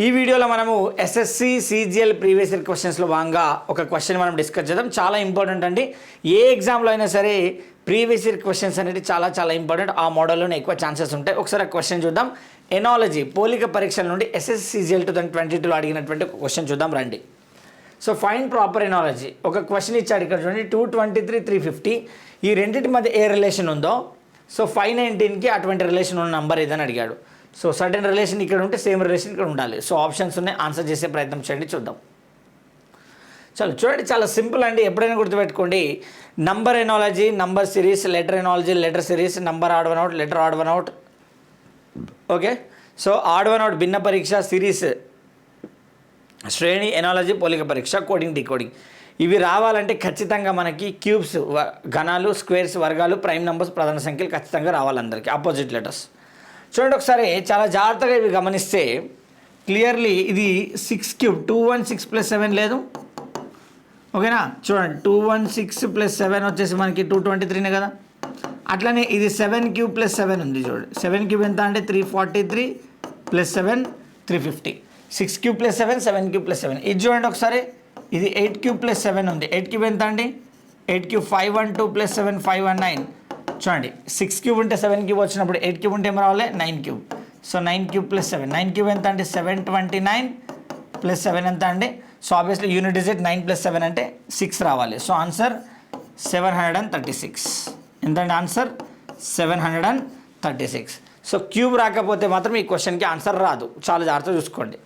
ఈ వీడియోలో మనము ఎస్ఎస్సి సిజిఎల్ ప్రీవియస్ ఇయర్ క్వశ్చన్స్లో భాగంగా ఒక క్వశ్చన్ మనం డిస్కస్ చేద్దాం. చాలా ఇంపార్టెంట్ అండి. ఏ ఎగ్జామ్లో అయినా సరే ప్రీవియస్ ఇయర్ క్వశ్చన్స్ అనేది చాలా ఇంపార్టెంట్. ఆ మోడల్లోనే ఎక్కువ ఛాన్సెస్ ఉంటాయి. ఒకసారి క్వశ్చన్ చూద్దాం. ఎనాలజీ పోలిక పరీక్షల నుండి ఎస్ఎస్సి సిజిఎల్ 2022లో అడిగినటువంటి ఒక క్వశ్చన్ చూద్దాం రండి. So find proper analogy. ఒక క్వశ్చన్ ఇచ్చాడు ఇక్కడ చూడండి. 223, 350 ఈ రెండింటి మధ్య ఏ రిలేషన్ ఉందో, సో 519కి అటువంటి రిలేషన్ ఉన్న నెంబర్ ఏదని అడిగాడు. సో సర్టెన్ రిలేషన్ ఇక్కడ ఉంటే సేమ్ రిలేషన్ ఇక్కడ ఉండాలి. సో ఆప్షన్స్ ఉన్నాయి, ఆన్సర్ చేసే ప్రయత్నం చేయండి, చూద్దాం. చలో చూడండి, చాలా సింపుల్ అండి. ఎప్పుడైనా గుర్తుపెట్టుకోండి, number analogy, number series, letter analogy, letter series, number odd one out, letter odd one out. Okay, so odd one out భిన్న పరీక్ష, సిరీస్ శ్రేణి, ఎనాలజీ పోలిక పరీక్ష, కోడింగ్ డీకోడింగ్. ఇవి రావాలంటే ఖచ్చితంగా మనకి క్యూబ్స్ ఘనాలు, స్క్వేర్స్ వర్గాలు, ప్రైమ్ నెంబర్స్ ప్రధాన సంఖ్యలు ఖచ్చితంగా రావాలి అందరికీ, ఆపోజిట్ లెటర్స్. చూడండి ఒకసారి చాలా జాగ్రత్తగా ఇవి గమనిస్తే క్లియర్లీ ఇది 6 క్యూబ్ 216 + 7 లేదు. ఓకేనా, చూడండి 216 + 7 వచ్చేసి మనకి 223నే కదా. అట్లనే ఇది 7 క్యూబ్ + 7 ఉంది. చూడండి 7 క్యూబ్ ఎంత అంటే 343 + 7 350. 6 క్యూబ్ + 7 7 క్యూబ్ + 7. ఇది చూడండి ఒకసారి, ఇది 8 క్యూబ్ + 7 ఉంది. 8 క్యూబ్ ఎంత అండి, 8 క్యూబ్ 512 + 7 519. చూడండి 6 క్యూబ్ ఉంటే 7 క్యూబ్ వచ్చినప్పుడు 8 క్యూబ్ ఉంటే ఏం రావాలి, 9 క్యూబ్. సో 9 క్యూబ్ + 7, 9 క్యూబ్ ఎంత అంటే 729 + 7 ఎంత అండి. సో ఆబ్వియస్లీ యూనిట్ డిజిట్ 9 + 7 అంటే 6 రావాలి. So answer 736. ఎంతండి ఆన్సర్ 736. సో క్యూబ్ రాకపోతే మాత్రం ఈ క్వశ్చన్కి ఆన్సర్ రాదు. చాలా జాగ్రత్తగా చూసుకోండి.